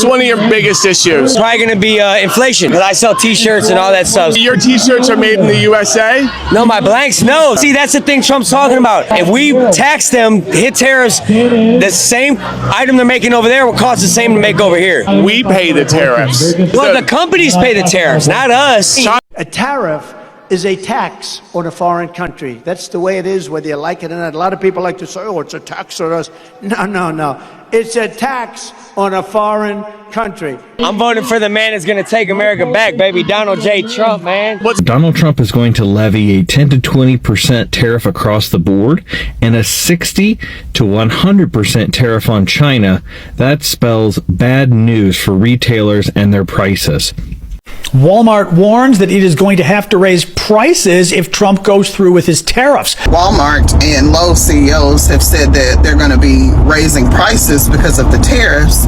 It's one of your biggest issues. It's probably going to be inflation, because I sell t-shirts and all that stuff. Your t-shirts are made in the USA? No, my blanks, no. See, that's the thing Trump's talking about. If we tax them, hit tariffs, the same item they're making over there will cost the same to make over here. We pay the tariffs. Well, the companies pay the tariffs, not us. A tariff is a tax on a foreign country. That's the way it is, whether you like it or not. A lot of people like to say, oh, it's a tax on us. No, no, no. It's a tax on a foreign country. I'm voting for the man that's going to take America back, baby. Donald J. Trump, man. Donald Trump is going to levy a 10 to 20% tariff across the board and a 60 to 100% tariff on China. That spells bad news for retailers and their prices. Walmart warns that it is going to have to raise prices if Trump goes through with his tariffs. Walmart and Lowe's CEOs have said that they're going to be raising prices because of the tariffs.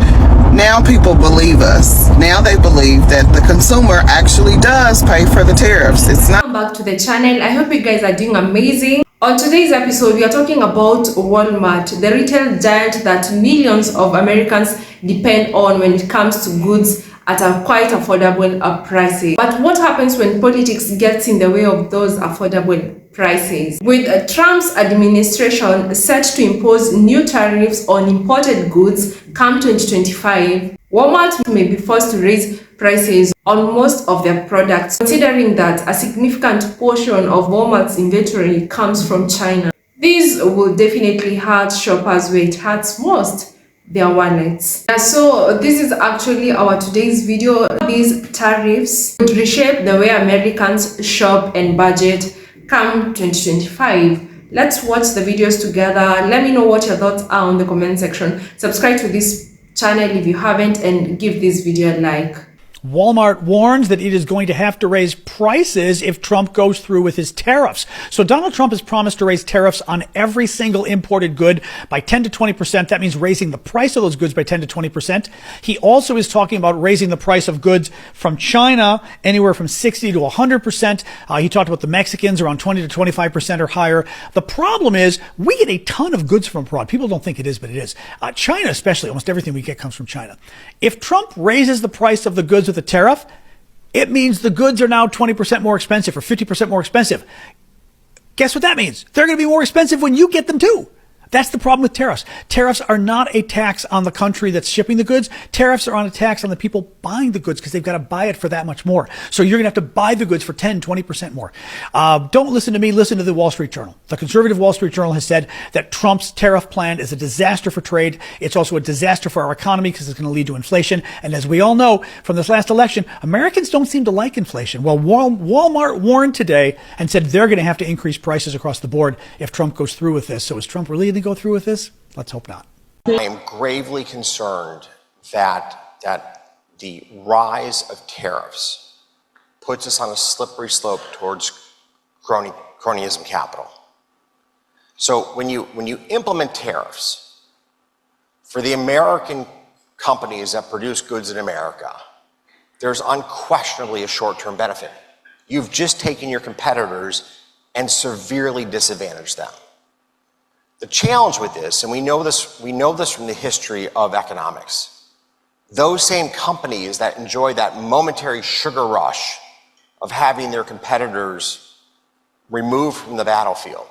Now people believe us. Now they believe that the consumer actually does pay for the tariffs. It's not. Welcome back to the channel. I hope you guys are doing amazing. On today's episode, we are talking about Walmart, the retail giant that millions of Americans depend on when it comes to goods at a quite affordable prices. But what happens when politics gets in the way of those affordable prices? With Trump's administration set to impose new tariffs on imported goods come 2025, Walmart may be forced to raise prices on most of their products, considering that a significant portion of Walmart's inventory comes from China. These will definitely hurt shoppers where it hurts most, their wallets. So this is actually our today's video. These tariffs would reshape the way Americans shop and budget come 2025. Let's watch the videos together. Let me know what your thoughts are on the comment section. Subscribe to this channel if you haven't and give this video a like. Walmart warns that it is going to have to raise prices if Trump goes through with his tariffs. So Donald Trump has promised to raise tariffs on every single imported good by 10 to 20%. That means raising the price of those goods by 10 to 20%. He also is talking about raising the price of goods from China anywhere from 60 to 100%. He talked about the Mexicans around 20 to 25% or higher. The problem is we get a ton of goods from abroad. People don't think it is, but it is. China especially, almost everything we get comes from China. If Trump raises the price of the goods with a tariff, it means the goods are now 20% more expensive or 50% more expensive. Guess what that means? They're going to be more expensive when you get them too. That's the problem with tariffs. Tariffs are not a tax on the country that's shipping the goods. Tariffs are on a tax on the people buying the goods because they've got to buy it for that much more. So you're going to have to buy the goods for 10, 20% more. Don't listen to me. Listen to the Wall Street Journal. The conservative Wall Street Journal has said that Trump's tariff plan is a disaster for trade. It's also a disaster for our economy because it's going to lead to inflation. And as we all know from this last election, Americans don't seem to like inflation. Well, Walmart warned today and said they're going to have to increase prices across the board if Trump goes through with this. So is Trump really going to go through with this? Let's hope not. I am gravely concerned that the rise of tariffs puts us on a slippery slope towards cronyism capital. So when you implement tariffs for the American companies that produce goods in America, there's unquestionably a short-term benefit. You've just taken your competitors and severely disadvantaged them. The challenge with this, and we know this from the history of economics, those same companies that enjoy that momentary sugar rush of having their competitors removed from the battlefield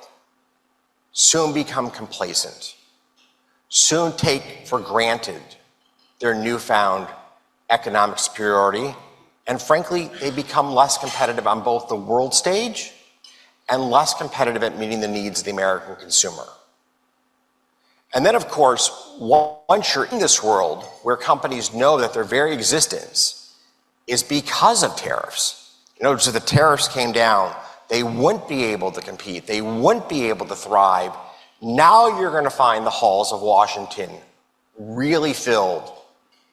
soon become complacent, soon take for granted their newfound economic superiority, and frankly, they become less competitive on both the world stage and less competitive at meeting the needs of the American consumer. And then, of course, once you're in this world where companies know that their very existence is because of tariffs, in other words, if the tariffs came down, they wouldn't be able to compete, they wouldn't be able to thrive. Now you're going to find the halls of Washington really filled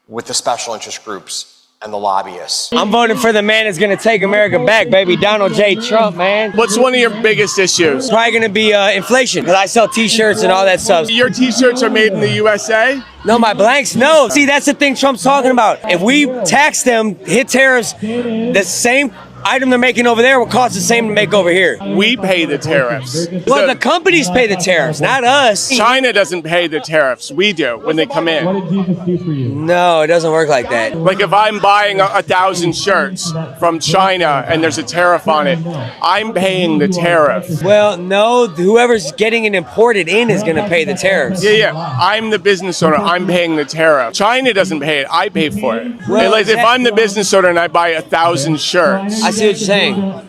with the special interest groups and the lobbyists. I'm voting for the man that's going to take America back, baby. Donald J. Trump, man. What's one of your biggest issues? It's probably going to be inflation, because I sell t-shirts and all that stuff. Your t-shirts are made in the USA? No, my blanks, no. See, that's the thing Trump's talking about. If we tax them, hit tariffs, the same item they're making over there will cost the same to make over here. We pay the tariffs. Well, the companies pay the tariffs, not us. China doesn't pay the tariffs. We do when they come in. No, it doesn't work like that. Like if I'm buying 1,000 shirts from China and there's a tariff on it, I'm paying the tariff. Well, no, whoever's getting it imported in is going to pay the tariffs. Yeah. I'm the business owner. I'm paying the tariff. China doesn't pay it. I pay for it. Well, Like if I'm the business owner and I buy 1,000 shirts, I see what you're saying.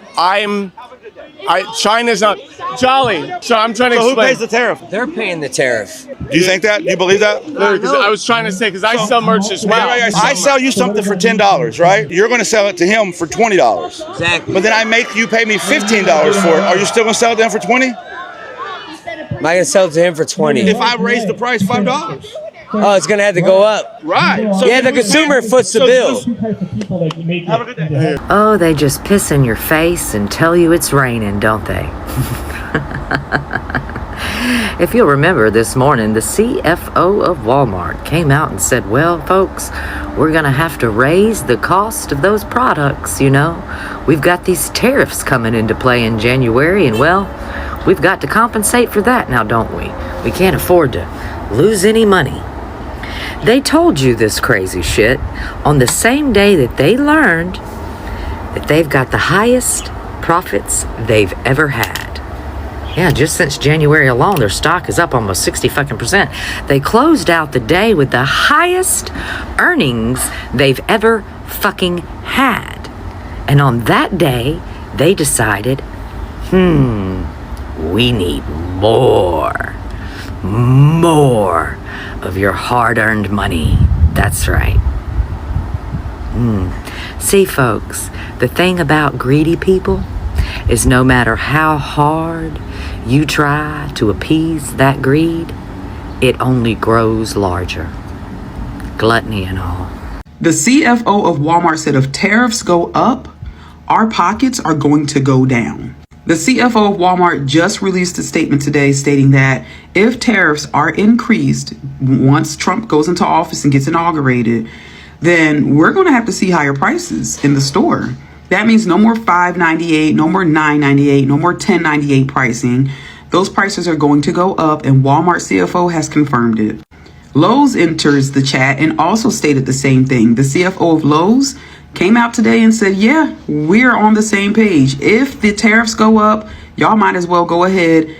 China's not Jolly. So I'm trying to So who explain. pays the tariff? They're paying the tariff. Do you think that? Do you believe that? Because I was trying to say, because I sell merch as well. I sell you something for $10, right? You're going to sell it to him for $20. Exactly. But then I make you pay me $15 for it. Are you still going to sell it to him for $20? Am I going to sell it to him for 20? If I raise the price $5. Oh, it's going to have to go up. Right. So Yeah, the consumer foots the bill. Have a good day. Oh, they just piss in your face and tell you it's raining, don't they? If you'll remember this morning, the CFO of Walmart came out and said, well, folks, we're going to have to raise the cost of those products, you know. We've got these tariffs coming into play in January, and, well, we've got to compensate for that now, don't we? We can't afford to lose any money. They told you this crazy shit on the same day that they learned that they've got the highest profits they've ever had. Yeah, just since January alone, their stock is up almost 60%. They closed out the day with the highest earnings they've ever fucking had. And on that day, they decided, we need more of your hard-earned money. That's right. See, folks, the thing about greedy people is no matter how hard you try to appease that greed, it only grows larger. Gluttony and all. The CFO of Walmart said if tariffs go up, our pockets are going to go down. The CFO of Walmart just released a statement today stating that if tariffs are increased once Trump goes into office and gets inaugurated, then we're going to have to see higher prices in the store. That means no more $5.98, no more $9.98, no more $10.98 pricing. Those prices are going to go up, and Walmart CFO has confirmed it. Lowe's enters the chat and also stated the same thing. The CFO of Lowe's came out today and said, yeah, we're on the same page. If the tariffs go up, y'all might as well go ahead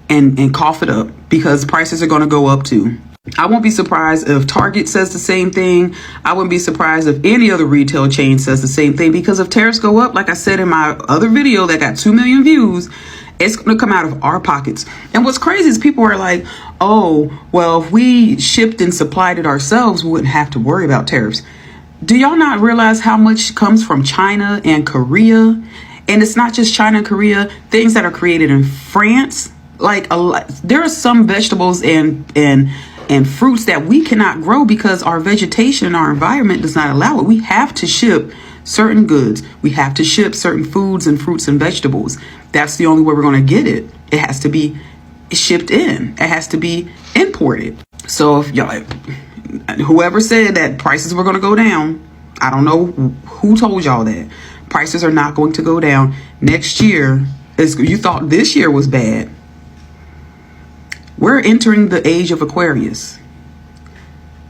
and cough it up because prices are going to go up too. I won't be surprised if Target says the same thing. I wouldn't be surprised if any other retail chain says the same thing, because if tariffs go up, like I said in my other video that got 2 million views, it's going to come out of our pockets. And what's crazy is people are like, oh, well, if we shipped and supplied it ourselves, we wouldn't have to worry about tariffs. Do y'all not realize how much comes from China and Korea? And it's not just China and Korea, things that are created in France. Like there are some vegetables and fruits that we cannot grow because our vegetation, our environment does not allow it. We have to ship certain goods. We have to ship certain foods and fruits and vegetables. That's the only way we're going to get it. It has to be shipped in. It has to be imported. So if y'all, whoever said that prices were going to go down, I don't know who told y'all that. Prices are not going to go down next year. You thought this year was bad. We're entering the age of Aquarius.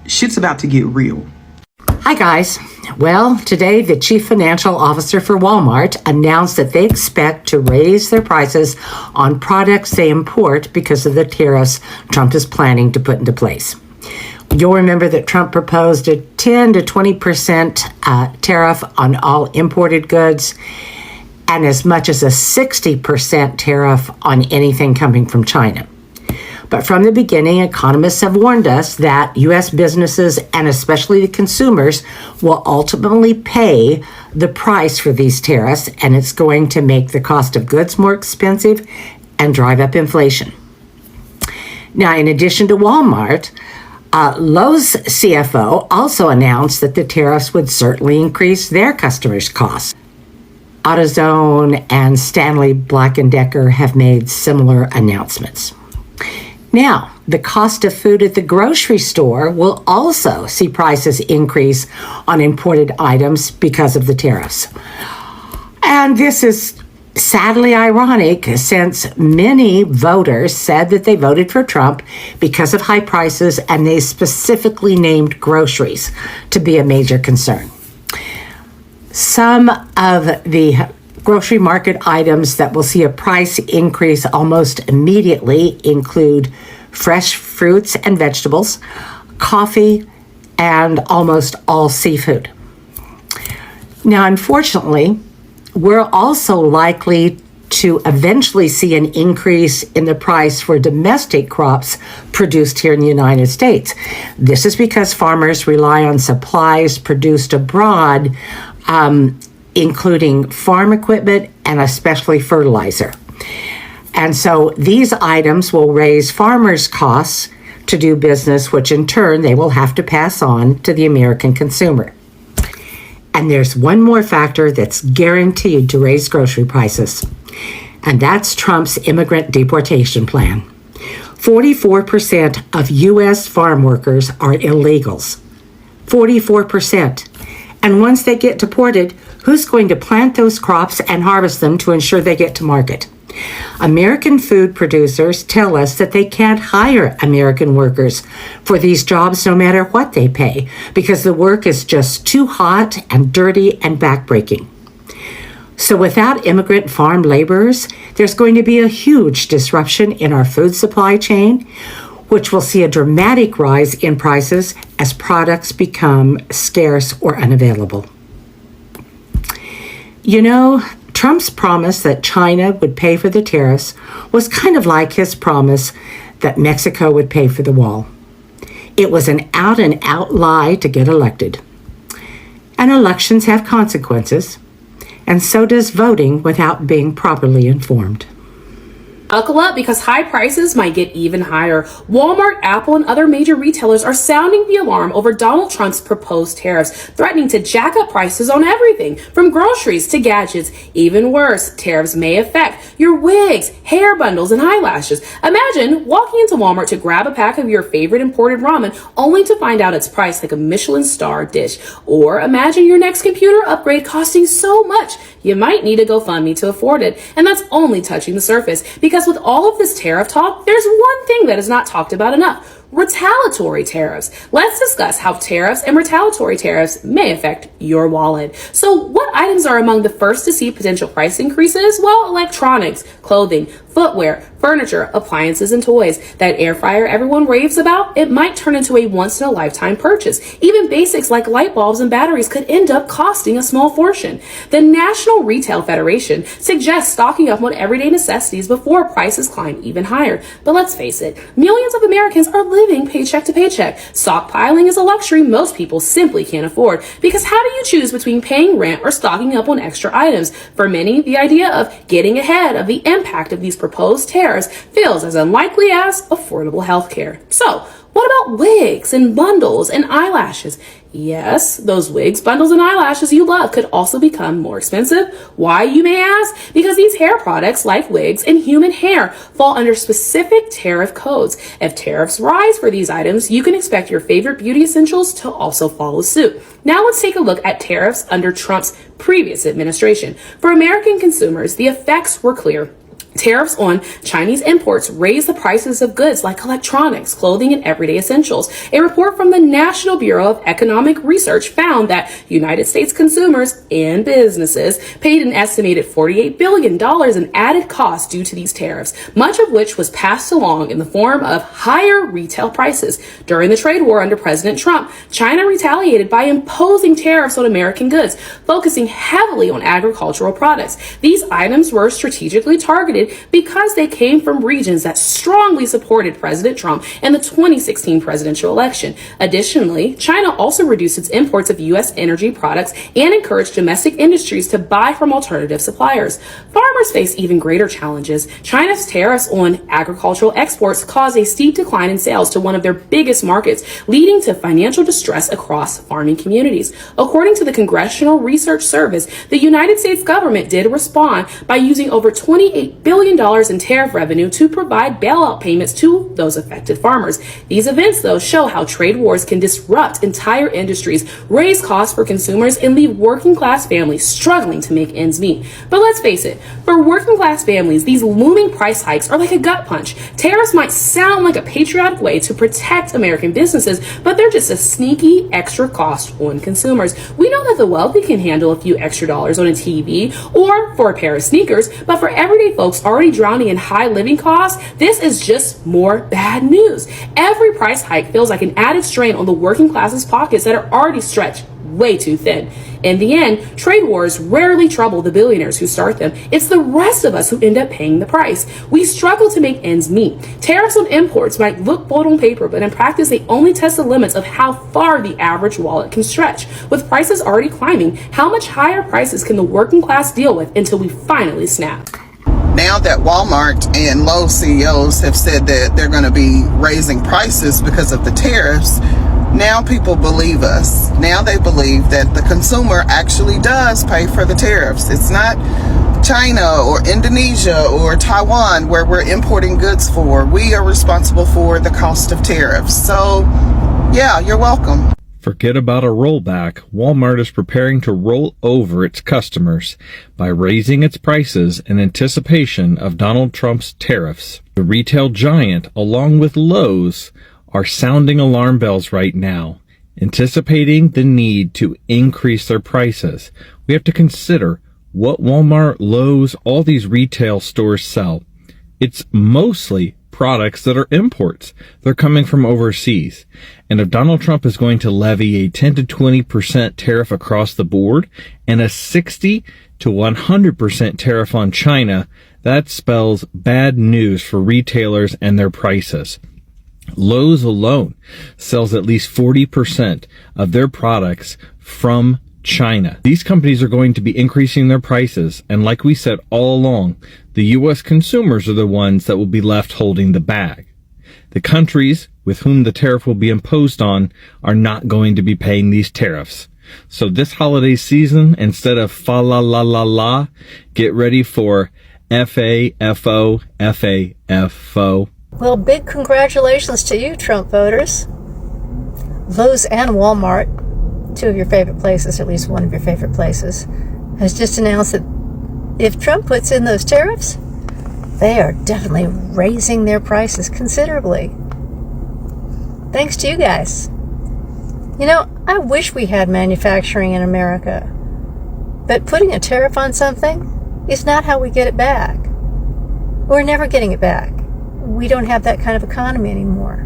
Shit's about to get real. Hi, guys. Well, today the chief financial officer for Walmart announced that they expect to raise their prices on products they import because of the tariffs Trump is planning to put into place. You'll remember that Trump proposed a 10 to 20% tariff on all imported goods and as much as a 60% tariff on anything coming from China. But from the beginning, economists have warned us that U.S. businesses and especially the consumers will ultimately pay the price for these tariffs, and it's going to make the cost of goods more expensive and drive up inflation. Now, in addition to Walmart, Lowe's CFO also announced that the tariffs would certainly increase their customers' costs. AutoZone and Stanley Black & Decker have made similar announcements. Now, the cost of food at the grocery store will also see prices increase on imported items because of the tariffs. And this is sadly ironic, since many voters said that they voted for Trump because of high prices, and they specifically named groceries to be a major concern. Some of the grocery market items that will see a price increase almost immediately include fresh fruits and vegetables, coffee, and almost all seafood. Now, unfortunately, we're also likely to eventually see an increase in the price for domestic crops produced here in the United States. This is because farmers rely on supplies produced abroad, including farm equipment and especially fertilizer. And so these items will raise farmers' costs to do business, which in turn they will have to pass on to the American consumer. And there's one more factor that's guaranteed to raise grocery prices, and that's Trump's immigrant deportation plan. 44% of U.S. farm workers are illegals. 44%. And once they get deported, who's going to plant those crops and harvest them to ensure they get to market? American food producers tell us that they can't hire American workers for these jobs no matter what they pay, because the work is just too hot and dirty and backbreaking. So without immigrant farm laborers, there's going to be a huge disruption in our food supply chain, which will see a dramatic rise in prices as products become scarce or unavailable. You know, Trump's promise that China would pay for the tariffs was kind of like his promise that Mexico would pay for the wall. It was an out-and-out lie to get elected. And elections have consequences, and so does voting without being properly informed. Buckle up, because high prices might get even higher. Walmart, Apple, and other major retailers are sounding the alarm over Donald Trump's proposed tariffs, threatening to jack up prices on everything from groceries to gadgets. Even worse, tariffs may affect your wigs, hair bundles, and eyelashes. Imagine walking into Walmart to grab a pack of your favorite imported ramen only to find out it's priced like a Michelin star dish. Or imagine your next computer upgrade costing so much you might need a GoFundMe to afford it. And that's only touching the surface, because with all of this tariff talk, there's one thing that is not talked about enough: retaliatory tariffs. Let's discuss how tariffs and retaliatory tariffs may affect your wallet. So what items are among the first to see potential price increases? Well, electronics, clothing, footwear, furniture, appliances, and toys. That air fryer everyone raves about, it might turn into a once-in-a-lifetime purchase. Even basics like light bulbs and batteries could end up costing a small fortune. The National Retail Federation suggests stocking up on everyday necessities before prices climb even higher. But let's face it, millions of Americans are living paycheck to paycheck. Stockpiling is a luxury most people simply can't afford, because how do you choose between paying rent or stocking up on extra items? For many, the idea of getting ahead of the impact of these proposed tariffs feels as unlikely as affordable health care. So, what about wigs and bundles and eyelashes? Yes, those wigs, bundles, and eyelashes you love could also become more expensive. Why, you may ask? Because these hair products, like wigs and human hair, fall under specific tariff codes. If tariffs rise for these items, you can expect your favorite beauty essentials to also follow suit. Now let's take a look at tariffs under Trump's previous administration. For American consumers, the effects were clear. Tariffs on Chinese imports raised the prices of goods like electronics, clothing, and everyday essentials. A report from the National Bureau of Economic Research found that United States consumers and businesses paid an estimated $48 billion in added costs due to these tariffs, much of which was passed along in the form of higher retail prices. During the trade war under President Trump, China retaliated by imposing tariffs on American goods, focusing heavily on agricultural products. These items were strategically targeted because they came from regions that strongly supported President Trump in the 2016 presidential election. Additionally, China also reduced its imports of U.S. energy products and encouraged domestic industries to buy from alternative suppliers. Farmers face even greater challenges. China's tariffs on agricultural exports caused a steep decline in sales to one of their biggest markets, leading to financial distress across farming communities. According to the Congressional Research Service, the United States government did respond by using over $28 billion billion in tariff revenue to provide bailout payments to those affected farmers. These events, though, show how trade wars can disrupt entire industries, raise costs for consumers, and leave working class families struggling to make ends meet. But let's face it, for working class families, these looming price hikes are like a gut punch. Tariffs might sound like a patriotic way to protect American businesses, but they're just a sneaky extra cost on consumers. We know that the wealthy can handle a few extra dollars on a TV or for a pair of sneakers, but for everyday folks already drowning in high living costs, this is just more bad news. Every price hike feels like an added strain on the working class's pockets that are already stretched way too thin. In the end, trade wars rarely trouble the billionaires who start them. It's the rest of us who end up paying the price. We struggle to make ends meet. Tariffs on imports might look bold on paper, but in practice, they only test the limits of how far the average wallet can stretch. With prices already climbing, how much higher prices can the working class deal with until we finally snap? Now that Walmart and Lowe's CEOs have said that they're going to be raising prices because of the tariffs, now people believe us. Now they believe that the consumer actually does pay for the tariffs. It's not China or Indonesia or Taiwan where we're importing goods for. We are responsible for the cost of tariffs. So, yeah, you're welcome. Forget about a rollback. Walmart is preparing to roll over its customers by raising its prices in anticipation of Donald Trump's tariffs. The retail giant, along with Lowe's, are sounding alarm bells right now, anticipating the need to increase their prices. We have to consider what Walmart, Lowe's, all these retail stores sell. It's mostly products that are imports. They're coming from overseas. And if Donald Trump is going to levy a 10 to 20% tariff across the board and a 60 to 100% tariff on China, that spells bad news for retailers and their prices. Lowe's alone sells at least 40% of their products from China. These companies are going to be increasing their prices, and like we said all along, the U.S. consumers are the ones that will be left holding the bag. The countries with whom the tariff will be imposed on are not going to be paying these tariffs. So this holiday season, instead of fa la la la la, get ready for F-A-F-O, F-A-F-O. Well, big congratulations to you, Trump voters. Lowe's and Walmart, two of your favorite places, at least one of your favorite places, has just announced that if Trump puts in those tariffs, they are definitely raising their prices considerably. Thanks to you guys. You know, I wish we had manufacturing in America, but putting a tariff on something is not how we get it back. We're never getting it back. We don't have that kind of economy anymore.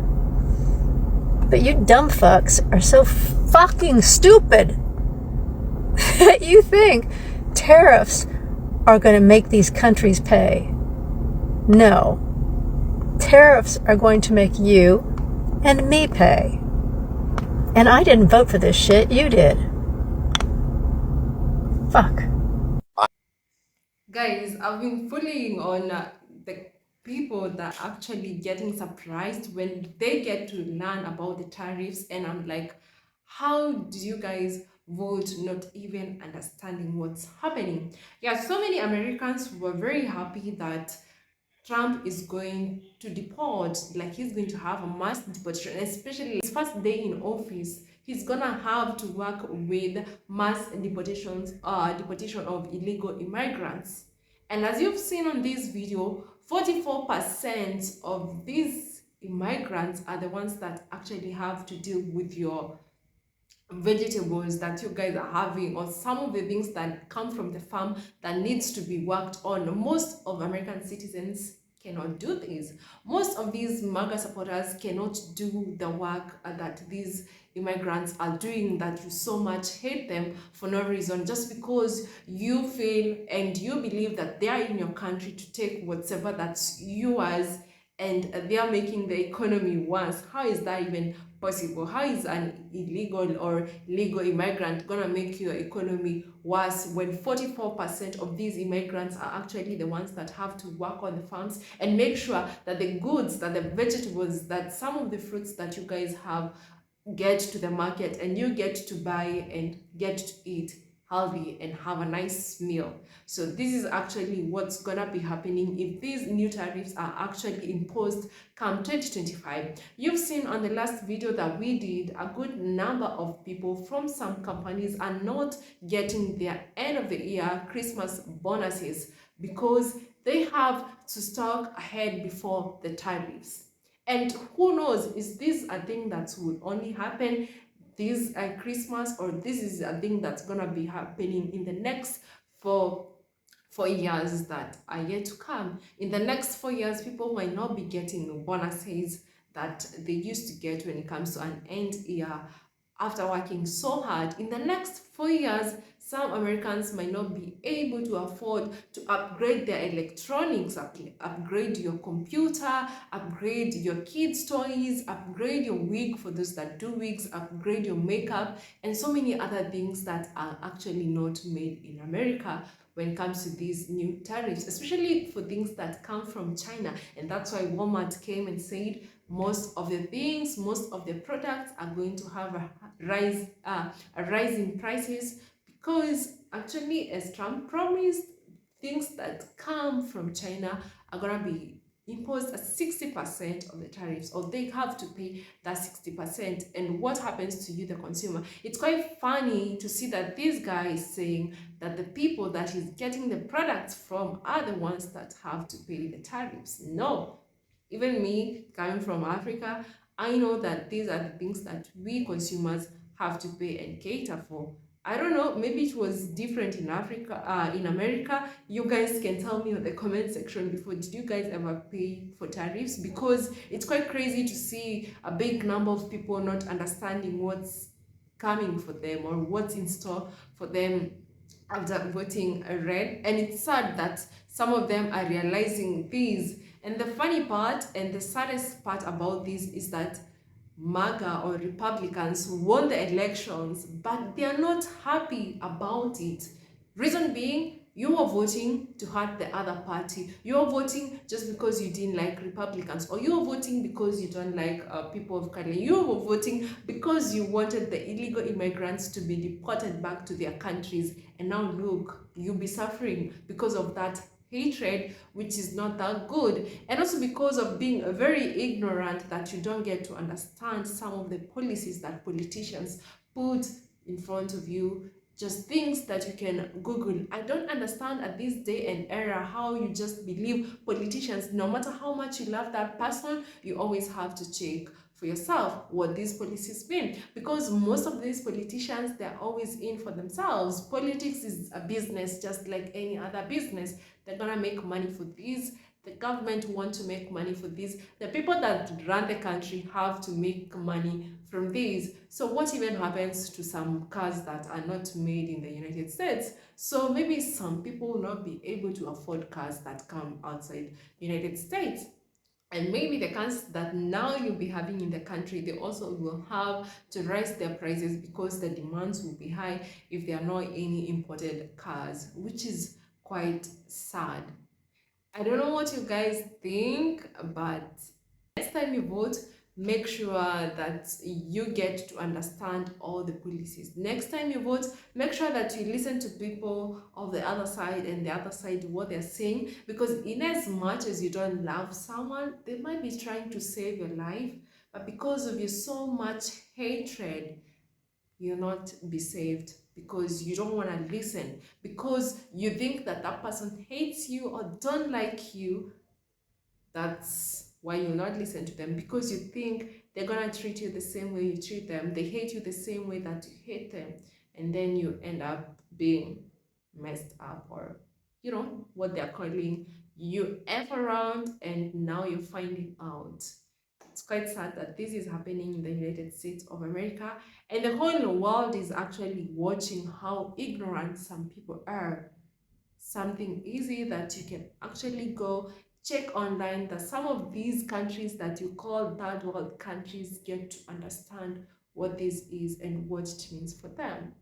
But you dumb fucks are so fucking stupid that you think tariffs are going to make these countries pay. No. Tariffs are going to make you and me pay. And I didn't vote for this shit. You did. Fuck. Guys, I've been following on the people that are actually getting surprised when they get to learn about the tariffs, and I'm like, how do you guys vote not even understanding what's happening? Yeah, so many Americans were very happy that Trump is going to deport, like he's going to have a mass deportation, especially his first day in office. He's gonna have to work with mass deportation of illegal immigrants. And as you've seen on this video, 44% of these immigrants are the ones that actually have to deal with your vegetables that you guys are having, or some of the things that come from the farm that needs to be worked on. Most of American citizens cannot do this. Most of these MAGA supporters cannot do the work that these immigrants are doing, that you so much hate them for no reason, just because you feel and you believe that they are in your country to take whatever that's yours, and they are making the economy worse. How is that even possible? How is an illegal or legal immigrant gonna make your economy worse when 44% of these immigrants are actually the ones that have to work on the farms and make sure that the goods, that the vegetables, that some of the fruits that you guys have get to the market and you get to buy and get to eat? healthy and have a nice meal. So this is actually what's gonna be happening if these new tariffs are actually imposed come 2025. You've seen on the last video that we did, a good number of people from some companies are not getting their end of the year Christmas bonuses because they have to stock ahead before the tariffs. And who knows, is this a thing that would only happen this Christmas, or this is a thing that's gonna be happening in the next 4 years that are yet to come? In the next 4 years, people might not be getting the bonuses that they used to get when it comes to an end year after working so hard. In the next 4 years, some Americans might not be able to afford to upgrade their electronics, upgrade your computer, upgrade your kids' toys, upgrade your wig for those that do wigs, upgrade your makeup, and so many other things that are actually not made in America when it comes to these new tariffs, especially for things that come from China. And that's why Walmart came and said most of the things, most of the products are going to have a rise in prices, because actually, as Trump promised, things that come from China are gonna be imposed at 60% of the tariffs, or they have to pay that 60%. And what happens to you, the consumer? It's quite funny to see that this guy is saying that the people that he's getting the products from are the ones that have to pay the tariffs. No, even me coming from Africa, I know that these are the things that we consumers have to pay and cater for. I don't know, maybe it was different in Africa, in America. You guys can tell me in the comment section before, did you guys ever pay for tariffs? Because it's quite crazy to see a big number of people not understanding what's coming for them or what's in store for them after voting red. And it's sad that some of them are realizing this. And the funny part and the saddest part about this is that MAGA or Republicans won the elections, but they are not happy about it. Reason being, you are voting to hurt the other party. You are voting just because you didn't like Republicans, or you are voting because you don't like people of color. You are voting because you wanted the illegal immigrants to be deported back to their countries. And now look, you'll be suffering because of that hatred, which is not that good. And also because of being very ignorant, that you don't get to understand some of the policies that politicians put in front of you, just things that you can Google. I don't understand at this day and era how you just believe politicians. No matter how much you love that person, you always have to check for yourself what these policies mean, because most of these politicians, they're always in for themselves. Politics is a business just like any other business. They're gonna make money for these. The government want to make money for these. The people that run the country have to make money from these. So what even happens to some cars that are not made in the United States? So maybe some people will not be able to afford cars that come outside the United States. And maybe the cars that now you'll be having in the country, they also will have to raise their prices because the demands will be high if there are not any imported cars, which is quite sad. I don't know what you guys think, but next time you vote, make sure that you get to understand all the policies. Next time you vote, make sure that you listen to people of the other side and the other side, what they're saying, because in as much as you don't love someone, they might be trying to save your life, but because of your so much hatred, you'll not be saved, because you don't want to listen, because you think that that person hates you or don't like you. That's why you'll not listen to them, because you think they're gonna treat you the same way you treat them. They hate you the same way that you hate them, and then you end up being messed up, or you know what they're calling you F around, and now you're finding out. It's quite sad that this is happening in the United States of America, and the whole world is actually watching how ignorant some people are. Something easy that you can actually go check online, that some of these countries that you call third world countries get to understand what this is and what it means for them.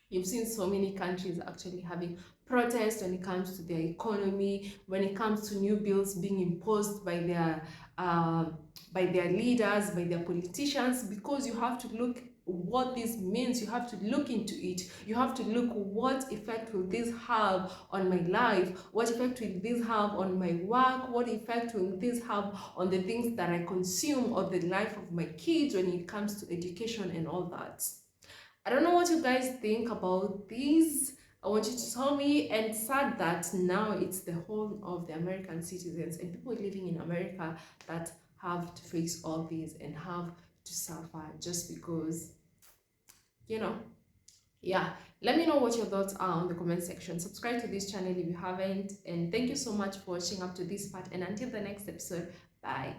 You've seen so many countries actually having protests when it comes to their economy, when it comes to new bills being imposed by their leaders, by their politicians, because you have to look what this means. You have to look into it. You have to look, what effect will this have on my life? What effect will this have on my work? What effect will this have on the things that I consume or the life of my kids when it comes to education and all that? I don't know what you guys think about this. I want you to tell me. And sad that now it's the whole of the American citizens and people living in America that have to face all these and have to suffer just because, you know. Yeah, let me know what your thoughts are on the comment section. Subscribe to this channel if you haven't, and thank you so much for watching up to this part, and until the next episode, bye.